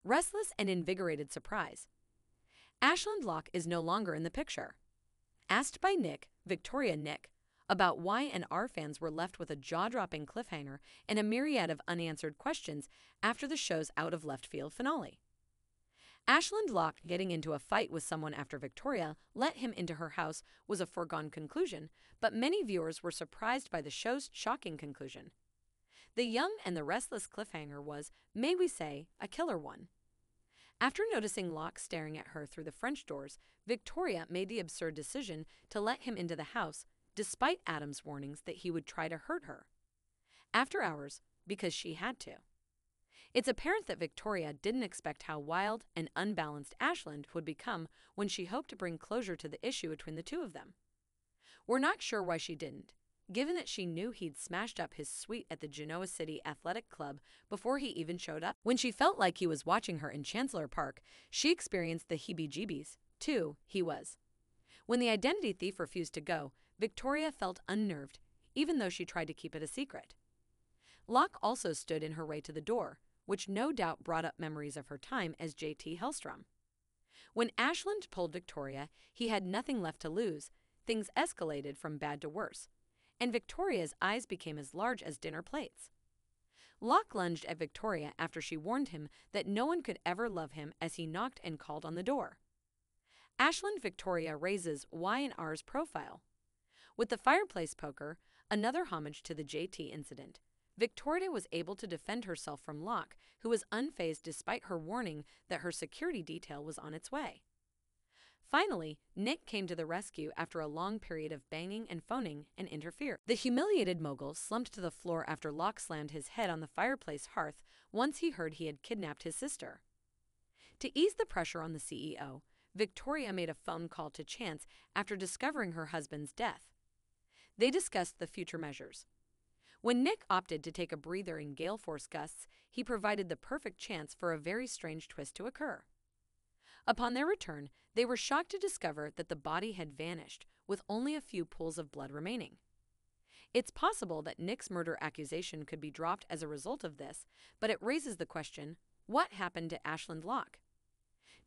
Restless and invigorated surprise. Ashland Locke is no longer in the picture. Asked by Victoria Nick, about why and R fans were left with a jaw-dropping cliffhanger and a myriad of unanswered questions after the show's out-of-left-field finale. Ashland Locke getting into a fight with someone after Victoria let him into her house was a foregone conclusion, but many viewers were surprised by the show's shocking conclusion. The Young and the Restless cliffhanger was, may we say, a killer one. After noticing Locke staring at her through the French doors, Victoria made the absurd decision to let him into the house, despite Adam's warnings that he would try to hurt her. After hours, because she had to. It's apparent that Victoria didn't expect how wild and unbalanced Ashland would become when she hoped to bring closure to the issue between the two of them. We're not sure why she didn't, given that she knew he'd smashed up his suite at the Genoa City Athletic Club before he even showed up. When she felt like he was watching her in Chancellor Park, she experienced the heebie-jeebies, too. He was. When the identity thief refused to go, Victoria felt unnerved, even though she tried to keep it a secret. Locke also stood in her way to the door, which no doubt brought up memories of her time as J.T. Hellstrom. When Ashland pulled Victoria, he had nothing left to lose. Things escalated from bad to worse, and Victoria's eyes became as large as dinner plates. Locke lunged at Victoria after she warned him that no one could ever love him as he knocked and called on the door. Ashland Victoria raises Y&R's profile. With the fireplace poker, another homage to the JT incident, Victoria was able to defend herself from Locke, who was unfazed despite her warning that her security detail was on its way. Finally, Nick came to the rescue after a long period of banging and phoning and interfered. The humiliated mogul slumped to the floor after Locke slammed his head on the fireplace hearth once he heard he had kidnapped his sister. To ease the pressure on the CEO, Victoria made a phone call to Chance after discovering her husband's death. They discussed the future measures. When Nick opted to take a breather in gale force gusts, he provided the perfect chance for a very strange twist to occur. Upon their return, they were shocked to discover that the body had vanished, with only a few pools of blood remaining. It's possible that Nick's murder accusation could be dropped as a result of this, but it raises the question, what happened to Ashland Locke?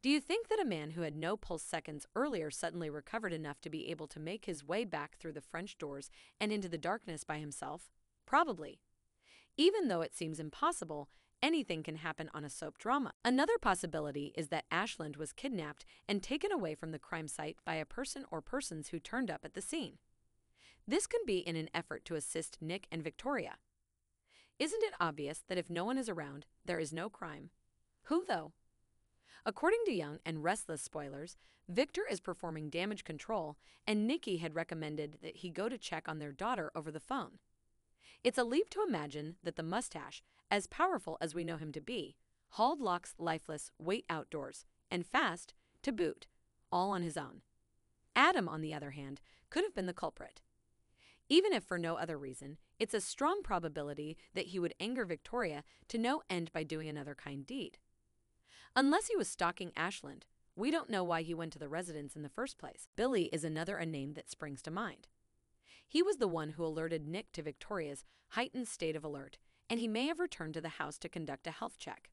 Do you think that a man who had no pulse seconds earlier suddenly recovered enough to be able to make his way back through the French doors and into the darkness by himself? Probably. Even though it seems impossible, anything can happen on a soap drama. Another possibility is that Ashland was kidnapped and taken away from the crime site by a person or persons who turned up at the scene. This could be in an effort to assist Nick and Victoria. Isn't it obvious that if no one is around, there is no crime? Who, though? According to Young and Restless spoilers, Victor is performing damage control, and Nikki had recommended that he go to check on their daughter over the phone. It's a leap to imagine that the mustache, as powerful as we know him to be, hauled Locke's lifeless weight outdoors, and fast, to boot, all on his own. Adam, on the other hand, could have been the culprit. Even if for no other reason, it's a strong probability that he would anger Victoria to no end by doing another kind deed. Unless he was stalking Ashland, we don't know why he went to the residence in the first place. Billy is another name that springs to mind. He was the one who alerted Nick to Victoria's heightened state of alert, and he may have returned to the house to conduct a health check.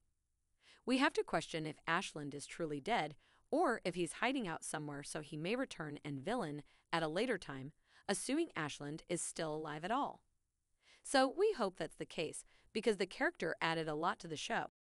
We have to question if Ashland is truly dead, or if he's hiding out somewhere so he may return and villain at a later time, assuming Ashland is still alive at all. So we hope that's the case, because the character added a lot to the show.